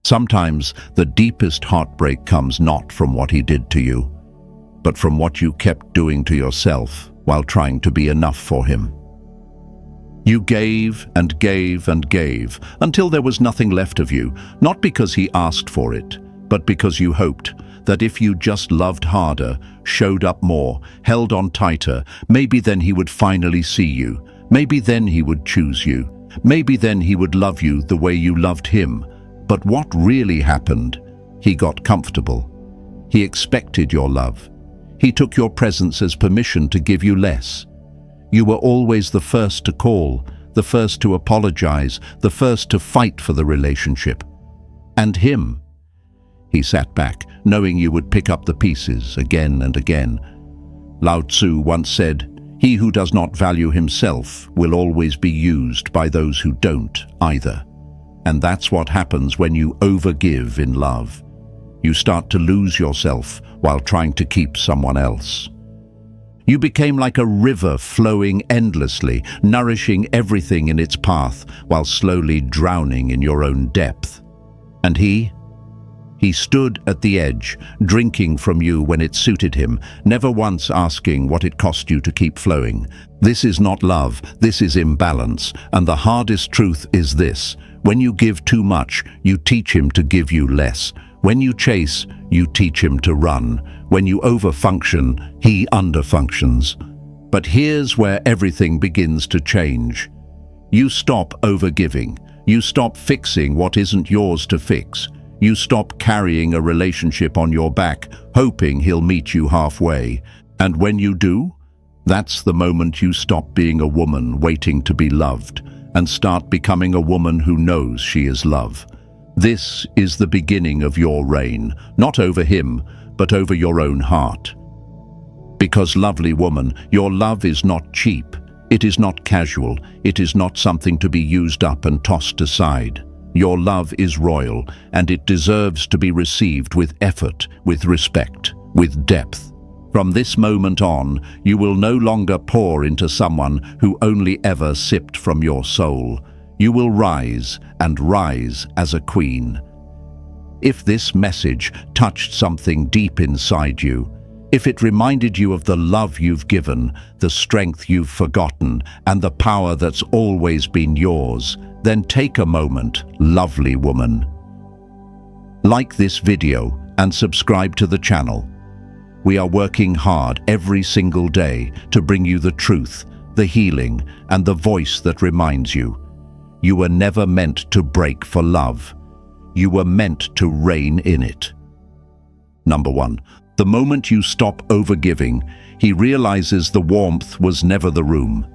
Sometimes the deepest heartbreak comes not from what he did to you, but from what you kept doing to yourself while trying to be enough for him. You gave and gave and gave until there was nothing left of you, not because he asked for it, but because you hoped that if you just loved harder, showed up more, held on tighter, maybe then he would finally see you. Maybe then he would choose you. Maybe then he would love you the way you loved him. But what really happened? He got comfortable. He expected your love. He took your presence as permission to give you less. You were always the first to call, the first to apologize, the first to fight for the relationship. And him? He sat back, knowing you would pick up the pieces again and again. Lao Tzu once said, "He who does not value himself will always be used by those who don't either." And that's what happens when you overgive in love. You start to lose yourself while trying to keep someone else. You became like a river flowing endlessly, nourishing everything in its path while slowly drowning in your own depth. And he stood at the edge, drinking from you when it suited him, never once asking what it cost you to keep flowing. This is not love, this is imbalance. And the hardest truth is this: when you give too much, you teach him to give you less. When you chase, you teach him to run. When you overfunction, he underfunctions. But here's where everything begins to change. You stop overgiving. You stop fixing what isn't yours to fix. You stop carrying a relationship on your back, hoping he'll meet you halfway. And when you do, that's the moment you stop being a woman waiting to be loved and start becoming a woman who knows she is love. This is the beginning of your reign, not over him, but over your own heart. Because, lovely woman, your love is not cheap. It is not casual. It is not something to be used up and tossed aside. Your love is royal, and it deserves to be received with effort, with respect, with depth. From this moment on, you will no longer pour into someone who only ever sipped from your soul. You will rise and rise as a queen. If this message touched something deep inside you, if it reminded you of the love you've given, the strength you've forgotten, and the power that's always been yours, then take a moment, lovely woman. Like this video and subscribe to the channel. We are working hard every single day to bring you the truth, the healing, and the voice that reminds you. You were never meant to break for love. You were meant to reign in it. Number 1. The moment you stop overgiving, he realizes the warmth was never the room.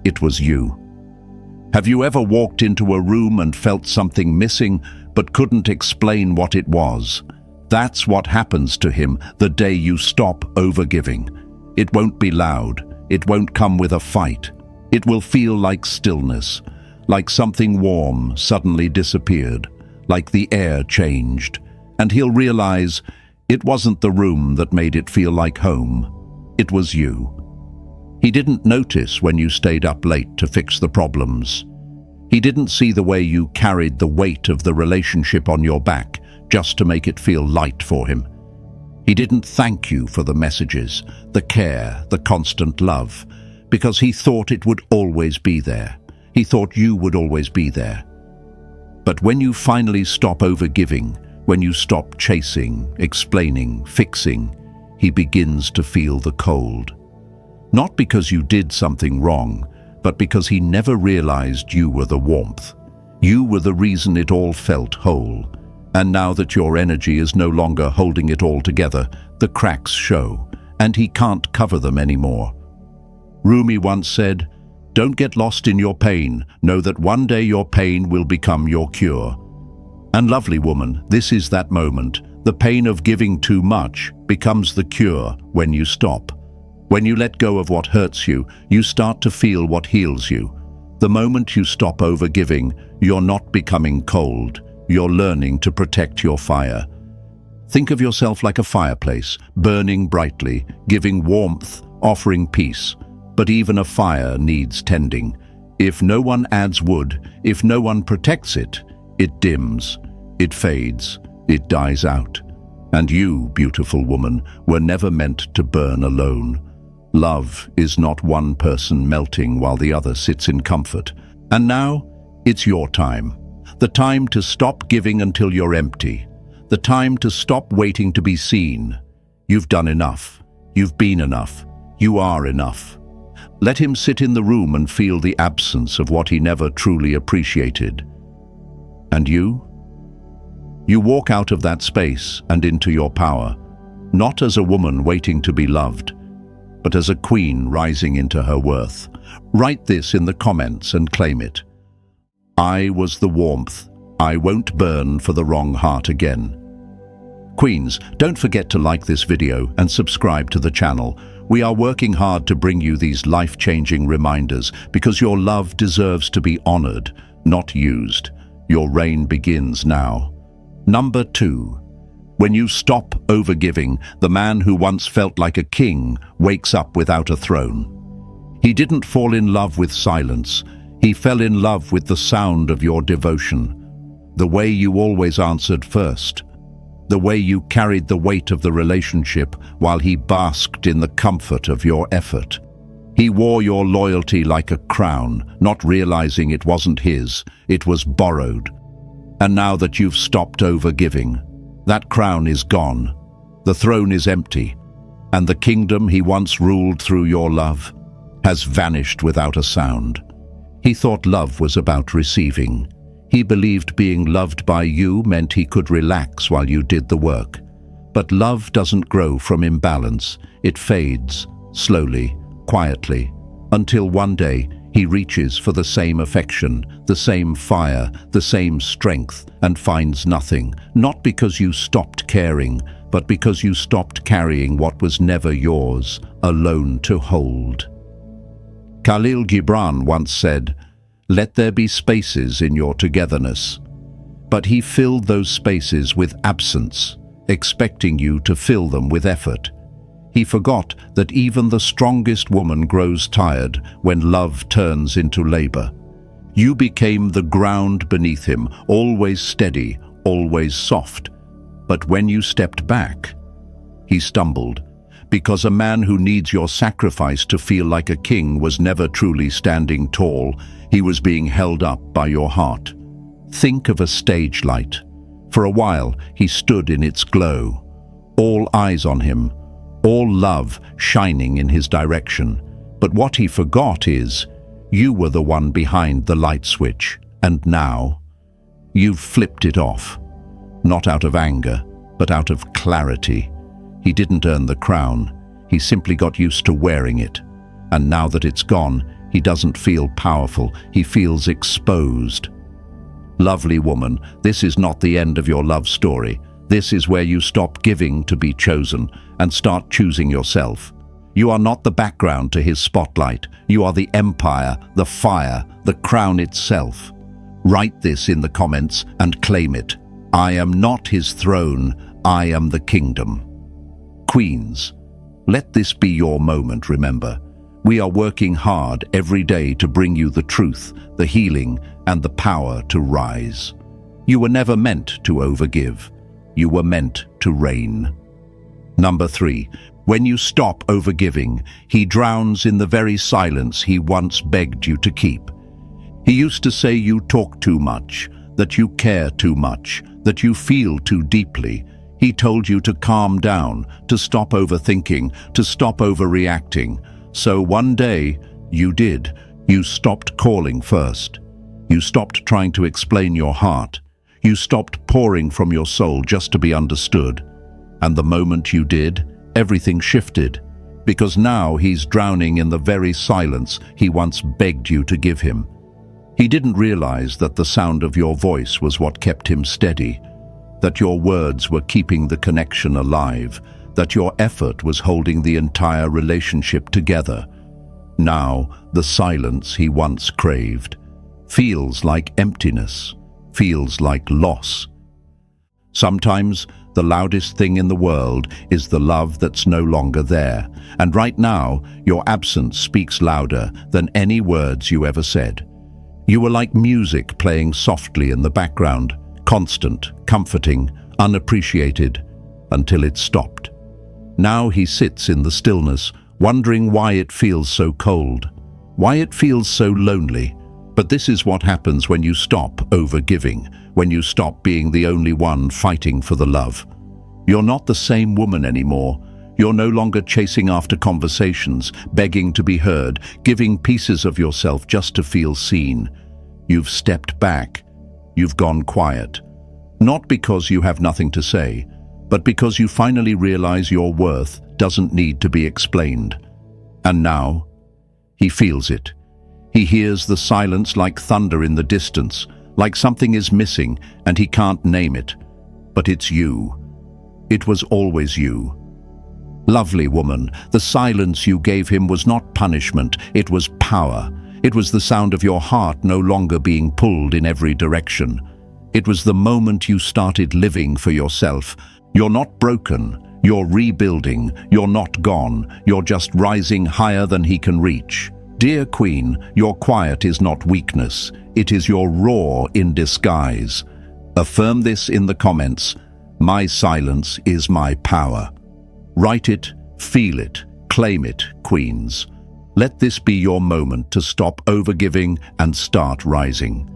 It was you. Have you ever walked into a room and felt something missing but couldn't explain what it was? That's what happens to him the day you stop overgiving. It won't be loud. It won't come with a fight. It will feel like stillness, like something warm suddenly disappeared, like the air changed. And he'll realize it wasn't the room that made it feel like home. It was you. He didn't notice when you stayed up late to fix the problems. He didn't see the way you carried the weight of the relationship on your back just to make it feel light for him. He didn't thank you for the messages, the care, the constant love, because he thought it would always be there. He thought you would always be there. But when you finally stop overgiving, when you stop chasing, explaining, fixing, he begins to feel the cold. Not because you did something wrong, but because he never realized you were the warmth. You were the reason it all felt whole. And now that your energy is no longer holding it all together, the cracks show, and he can't cover them anymore. Rumi once said, "Don't get lost in your pain. Know that one day your pain will become your cure." And lovely woman, this is that moment. The pain of giving too much becomes the cure when you stop. When you let go of what hurts you, you start to feel what heals you. The moment you stop overgiving, you're not becoming cold. You're learning to protect your fire. Think of yourself like a fireplace, burning brightly, giving warmth, offering peace. But even a fire needs tending. If no one adds wood, if no one protects it, it dims. It fades, it dies out. And you, beautiful woman, were never meant to burn alone. Love is not one person melting while the other sits in comfort. And now, it's your time. The time to stop giving until you're empty. The time to stop waiting to be seen. You've done enough. You've been enough. You are enough. Let him sit in the room and feel the absence of what he never truly appreciated. And you? You walk out of that space and into your power, not as a woman waiting to be loved, but as a queen rising into her worth. Write this in the comments and claim it. I was the warmth. I won't burn for the wrong heart again. Queens, don't forget to like this video and subscribe to the channel. We are working hard to bring you these life-changing reminders because your love deserves to be honored, not used. Your reign begins now. Number 2. When you stop overgiving, the man who once felt like a king wakes up without a throne. He didn't fall in love with silence. He fell in love with the sound of your devotion. The way you always answered first. The way you carried the weight of the relationship while he basked in the comfort of your effort. He wore your loyalty like a crown, not realizing it wasn't his, it was borrowed. And now that you've stopped overgiving, that crown is gone, the throne is empty, and the kingdom he once ruled through your love has vanished without a sound. He thought love was about receiving. He believed being loved by you meant he could relax while you did the work. But love doesn't grow from imbalance. It fades, slowly, quietly, until one day he reaches for the same affection, the same fire, the same strength, and finds nothing, not because you stopped caring, but because you stopped carrying what was never yours, alone to hold. Khalil Gibran once said, "Let there be spaces in your togetherness." But he filled those spaces with absence, expecting you to fill them with effort. He forgot that even the strongest woman grows tired when love turns into labor. You became the ground beneath him, always steady, always soft. But when you stepped back, he stumbled, because a man who needs your sacrifice to feel like a king was never truly standing tall. He was being held up by your heart. Think of a stage light. For a while, he stood in its glow. All eyes on him, all love shining in his direction. But what he forgot is, you were the one behind the light switch, and now you've flipped it off. Not out of anger, but out of clarity. He didn't earn the crown, he simply got used to wearing it. And now that it's gone, he doesn't feel powerful, he feels exposed. Lovely woman, this is not the end of your love story. This is where you stop giving to be chosen and start choosing yourself. You are not the background to his spotlight. You are the empire, the fire, the crown itself. Write this in the comments and claim it. I am not his throne, I am the kingdom. Queens, let this be your moment, remember. We are working hard every day to bring you the truth, the healing, and the power to rise. You were never meant to overgive. You were meant to reign. Number 3. When you stop overgiving, he drowns in the very silence he once begged you to keep. He used to say you talk too much, that you care too much, that you feel too deeply. He told you to calm down, to stop overthinking, to stop overreacting. So one day, you did. You stopped calling first. You stopped trying to explain your heart. You stopped pouring from your soul just to be understood. And the moment you did, everything shifted. Because now he's drowning in the very silence he once begged you to give him. He didn't realize that the sound of your voice was what kept him steady, that your words were keeping the connection alive, that your effort was holding the entire relationship together. Now, the silence he once craved feels like emptiness, feels like loss. Sometimes, the loudest thing in the world is the love that's no longer there, and right now, your absence speaks louder than any words you ever said. You were like music playing softly in the background, constant, comforting, unappreciated, until it stopped. Now he sits in the stillness, wondering why it feels so cold, why it feels so lonely. But this is what happens when you stop overgiving, when you stop being the only one fighting for the love. You're not the same woman anymore. You're no longer chasing after conversations, begging to be heard, giving pieces of yourself just to feel seen. You've stepped back. You've gone quiet. Not because you have nothing to say, but because you finally realize your worth doesn't need to be explained. And now, he feels it. He hears the silence like thunder in the distance, like something is missing and he can't name it. But it's you. It was always you. Lovely woman, the silence you gave him was not punishment, it was power. It was the sound of your heart no longer being pulled in every direction. It was the moment you started living for yourself. You're not broken, you're rebuilding, you're not gone, you're just rising higher than he can reach. Dear Queen, your quiet is not weakness, it is your roar in disguise. Affirm this in the comments. My silence is my power. Write it, feel it, claim it, queens. Let this be your moment to stop overgiving and start rising.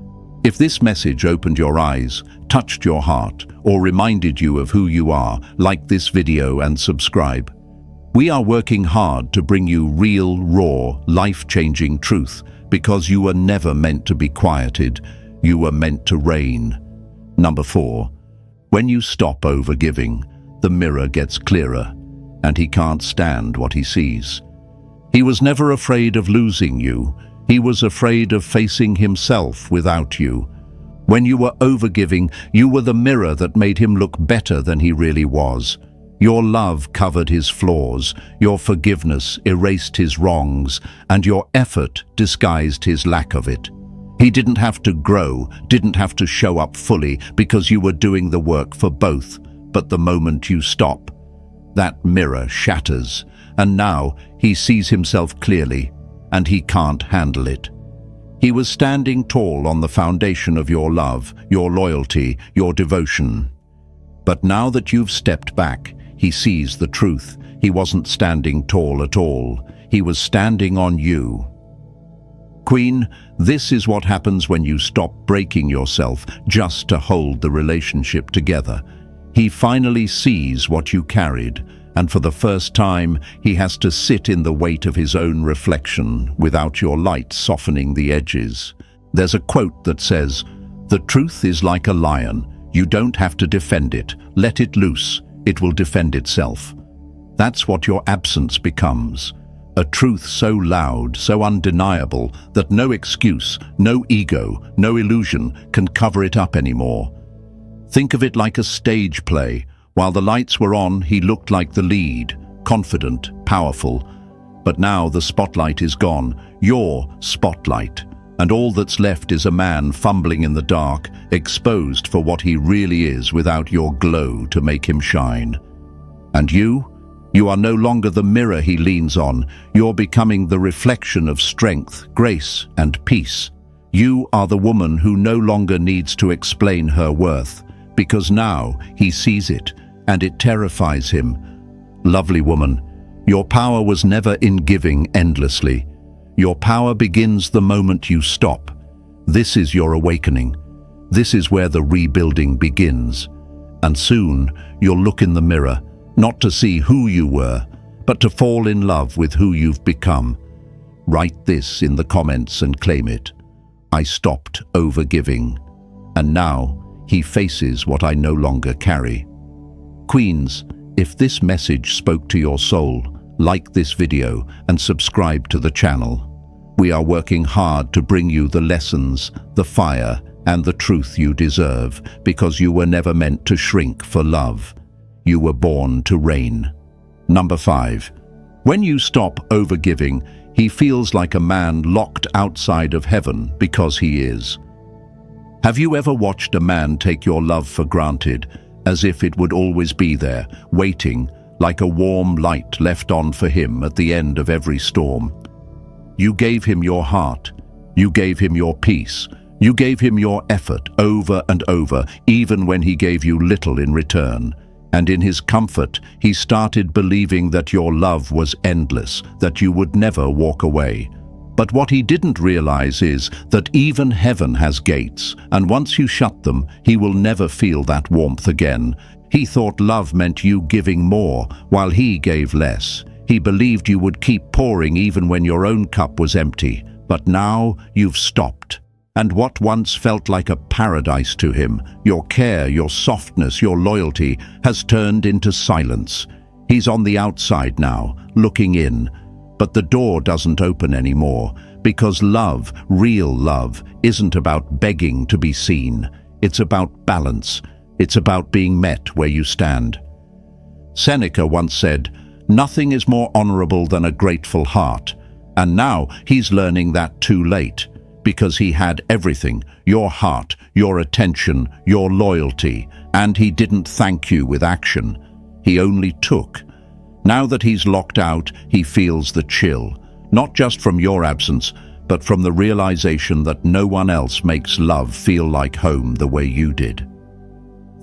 If this message opened your eyes, touched your heart, or reminded you of who you are, like this video and subscribe. We are working hard to bring you real, raw, life-changing truth, because you were never meant to be quieted, you were meant to reign. Number 4. When you stop overgiving, the mirror gets clearer, and he can't stand what he sees. He was never afraid of losing you. He was afraid of facing himself without you. When you were overgiving, you were the mirror that made him look better than he really was. Your love covered his flaws, your forgiveness erased his wrongs, and your effort disguised his lack of it. He didn't have to grow, didn't have to show up fully, because you were doing the work for both. But the moment you stop, that mirror shatters, and now he sees himself clearly, and he can't handle it. He was standing tall on the foundation of your love, your loyalty, your devotion. But now that you've stepped back, he sees the truth. He wasn't standing tall at all. He was standing on you. Queen, this is what happens when you stop breaking yourself just to hold the relationship together. He finally sees what you carried, and for the first time, he has to sit in the weight of his own reflection without your light softening the edges. There's a quote that says, "The truth is like a lion. You don't have to defend it. Let it loose. It will defend itself." That's what your absence becomes. A truth so loud, so undeniable, that no excuse, no ego, no illusion can cover it up anymore. Think of it like a stage play. While the lights were on, he looked like the lead, confident, powerful. But now the spotlight is gone, your spotlight, and all that's left is a man fumbling in the dark, exposed for what he really is without your glow to make him shine. And you are no longer the mirror he leans on. You're becoming the reflection of strength, grace, and peace. You are the woman who no longer needs to explain her worth, because now he sees it, and it terrifies him. Lovely woman, your power was never in giving endlessly. Your power begins the moment you stop. This is your awakening. This is where the rebuilding begins. And soon you'll look in the mirror, not to see who you were, but to fall in love with who you've become. Write this in the comments and claim it. I stopped overgiving, and now he faces what I no longer carry. Queens, if this message spoke to your soul, like this video and subscribe to the channel. We are working hard to bring you the lessons, the fire, and the truth you deserve, because you were never meant to shrink for love. You were born to reign. Number 5. When you stop overgiving, he feels like a man locked outside of heaven because he is. Have you ever watched a man take your love for granted, as if it would always be there, waiting, like a warm light left on for him at the end of every storm? You gave him your heart, you gave him your peace, You gave him your effort over and over, even when he gave you little in return. And in his comfort, he started believing that your love was endless, that you would never walk away. But what he didn't realize is that even heaven has gates, and once you shut them, he will never feel that warmth again. He thought love meant you giving more, while he gave less. He believed you would keep pouring even when your own cup was empty. But now you've stopped. And what once felt like a paradise to him, your care, your softness, your loyalty, has turned into silence. He's on the outside now, looking in. But the door doesn't open anymore, because love, real love, isn't about begging to be seen. It's about balance. It's about being met where you stand. Seneca once said, "Nothing is more honorable than a grateful heart." And now he's learning that too late, because he had everything, your heart, your attention, your loyalty, and he didn't thank you with action. He only took. Now that he's locked out, he feels the chill, not just from your absence, but from the realization that no one else makes love feel like home the way you did.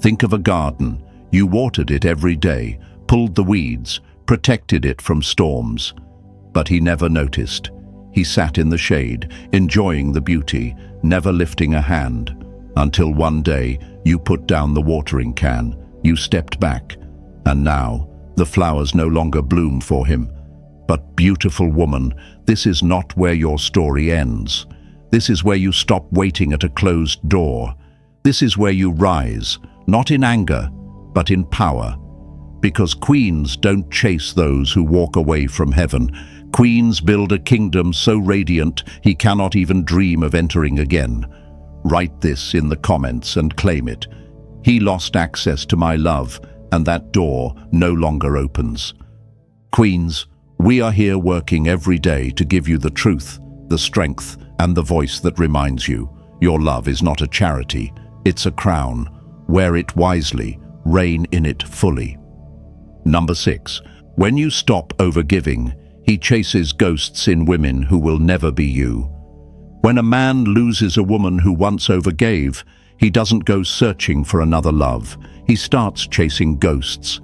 Think of a garden. You watered it every day, pulled the weeds, protected it from storms. But he never noticed. He sat in the shade, enjoying the beauty, never lifting a hand, until one day you put down the watering can, you stepped back, and now the flowers no longer bloom for him. But beautiful woman, this is not where your story ends. This is where you stop waiting at a closed door. This is where you rise, not in anger, but in power. Because queens don't chase those who walk away from heaven. Queens build a kingdom so radiant he cannot even dream of entering again. Write this in the comments and claim it. He lost access to my love, and that door no longer opens. Queens, we are here working every day to give you the truth, the strength, and the voice that reminds you. Your love is not a charity, it's a crown. Wear it wisely, reign in it fully. Number 6. When you stop overgiving, he chases ghosts in women who will never be you. When a man loses a woman who once overgave, he doesn't go searching for another love. He starts chasing ghosts.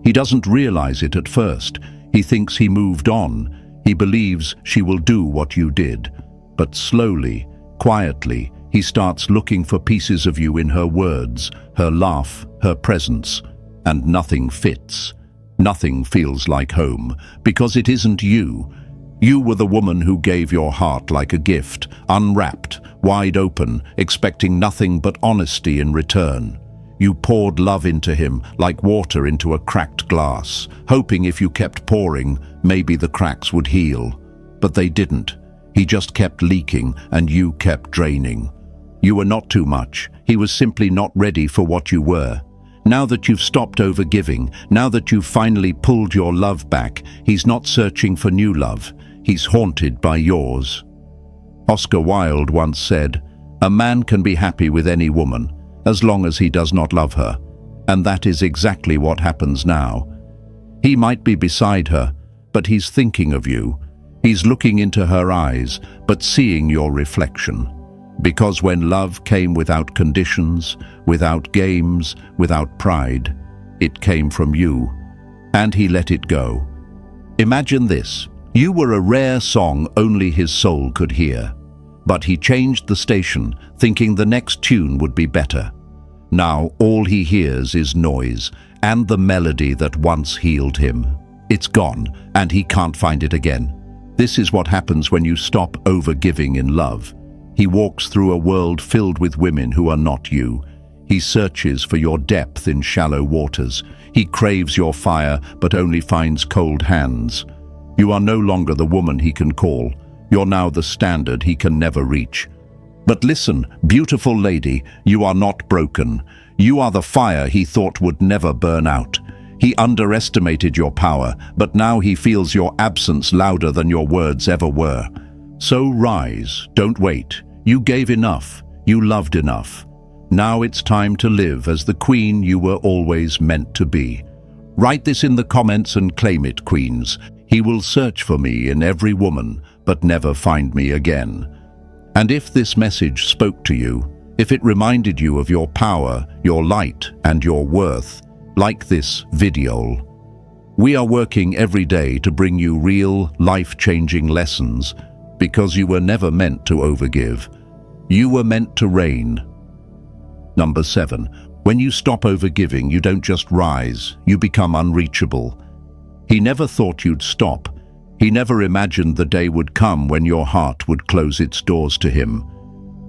He doesn't realize it at first. He thinks he moved on. He believes she will do what you did. But slowly, quietly, he starts looking for pieces of you in her words, her laugh, her presence. And nothing fits. Nothing feels like home, because it isn't you. You were the woman who gave your heart like a gift, unwrapped, wide open, expecting nothing but honesty in return. You poured love into him like water into a cracked glass, hoping if you kept pouring, maybe the cracks would heal. But they didn't. He just kept leaking, and you kept draining. You were not too much. He was simply not ready for what you were. Now that you've stopped overgiving, now that you've finally pulled your love back, he's not searching for new love. He's haunted by yours. Oscar Wilde once said, "A man can be happy with any woman, as long as he does not love her." And that is exactly what happens now. He might be beside her, but he's thinking of you. He's looking into her eyes, but seeing your reflection. Because when love came without conditions, without games, without pride, it came from you, and he let it go. Imagine this. You were a rare song only his soul could hear. But he changed the station, thinking the next tune would be better. Now all he hears is noise, and the melody that once healed him. It's gone, and he can't find it again. This is what happens when you stop overgiving in love. He walks through a world filled with women who are not you. He searches for your depth in shallow waters. He craves your fire, but only finds cold hands. You are no longer the woman he can call. You're now the standard he can never reach. But listen, beautiful lady, you are not broken. You are the fire he thought would never burn out. He underestimated your power, but now he feels your absence louder than your words ever were. So rise, don't wait. You gave enough. You loved enough. Now it's time to live as the queen you were always meant to be. Write this in the comments and claim it, queens. He will search for me in every woman, but never find me again. And if this message spoke to you, if it reminded you of your power, your light, and your worth, like this video, we are working every day to bring you real, life-changing lessons because you were never meant to overgive. You were meant to reign. Number 7. When you stop overgiving, you don't just rise, you become unreachable. He never thought you'd stop. He never imagined the day would come when your heart would close its doors to him.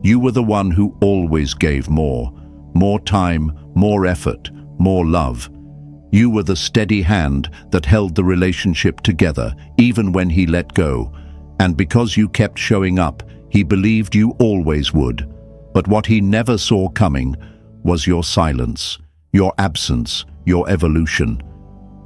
You were the one who always gave more time, more effort, more love. You were the steady hand that held the relationship together, even when he let go. And because you kept showing up, he believed you always would. But what he never saw coming was your silence, your absence, your evolution.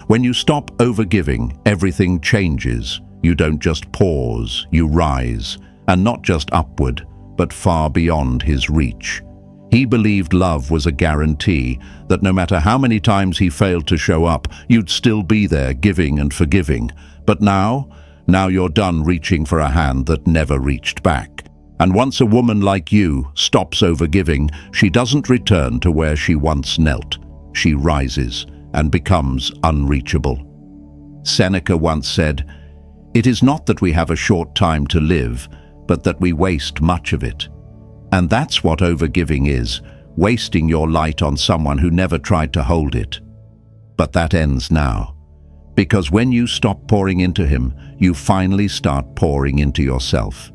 When you stop overgiving, everything changes. You don't just pause, you rise, and not just upward, but far beyond his reach. He believed love was a guarantee, that no matter how many times he failed to show up, you'd still be there giving and forgiving. But now you're done reaching for a hand that never reached back. And once a woman like you stops overgiving, she doesn't return to where she once knelt. She rises and becomes unreachable. Seneca once said, "It is not that we have a short time to live, but that we waste much of it." And that's what overgiving is, wasting your light on someone who never tried to hold it. But that ends now. Because when you stop pouring into him, you finally start pouring into yourself.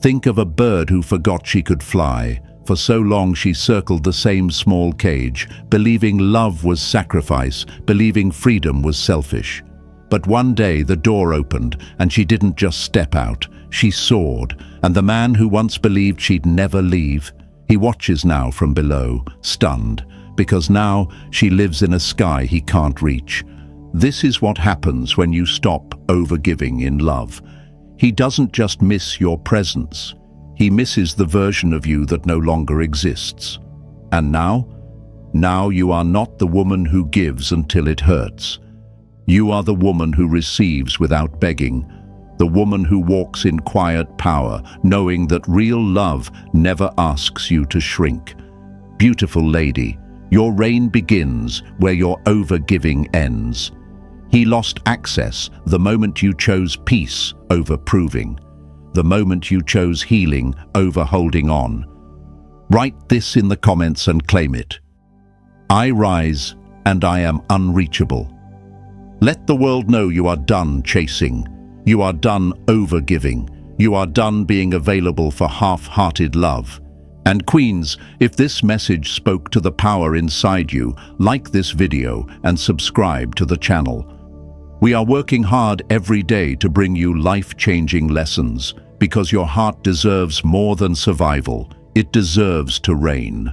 Think of a bird who forgot she could fly. For so long she circled the same small cage, believing love was sacrifice, believing freedom was selfish. But one day the door opened, and she didn't just step out, she soared, and the man who once believed she'd never leave, he watches now from below, stunned, because now she lives in a sky he can't reach. This is what happens when you stop overgiving in love. He doesn't just miss your presence, he misses the version of you that no longer exists. And now you are not the woman who gives until it hurts. You are the woman who receives without begging, the woman who walks in quiet power, knowing that real love never asks you to shrink. Beautiful lady, your reign begins where your overgiving ends. He lost access the moment you chose peace over proving, the moment you chose healing over holding on. Write this in the comments and claim it. I rise and I am unreachable. Let the world know you are done chasing. You are done overgiving. You are done being available for half-hearted love. And queens, if this message spoke to the power inside you, like this video and subscribe to the channel. We are working hard every day to bring you life-changing lessons because your heart deserves more than survival. It deserves to reign.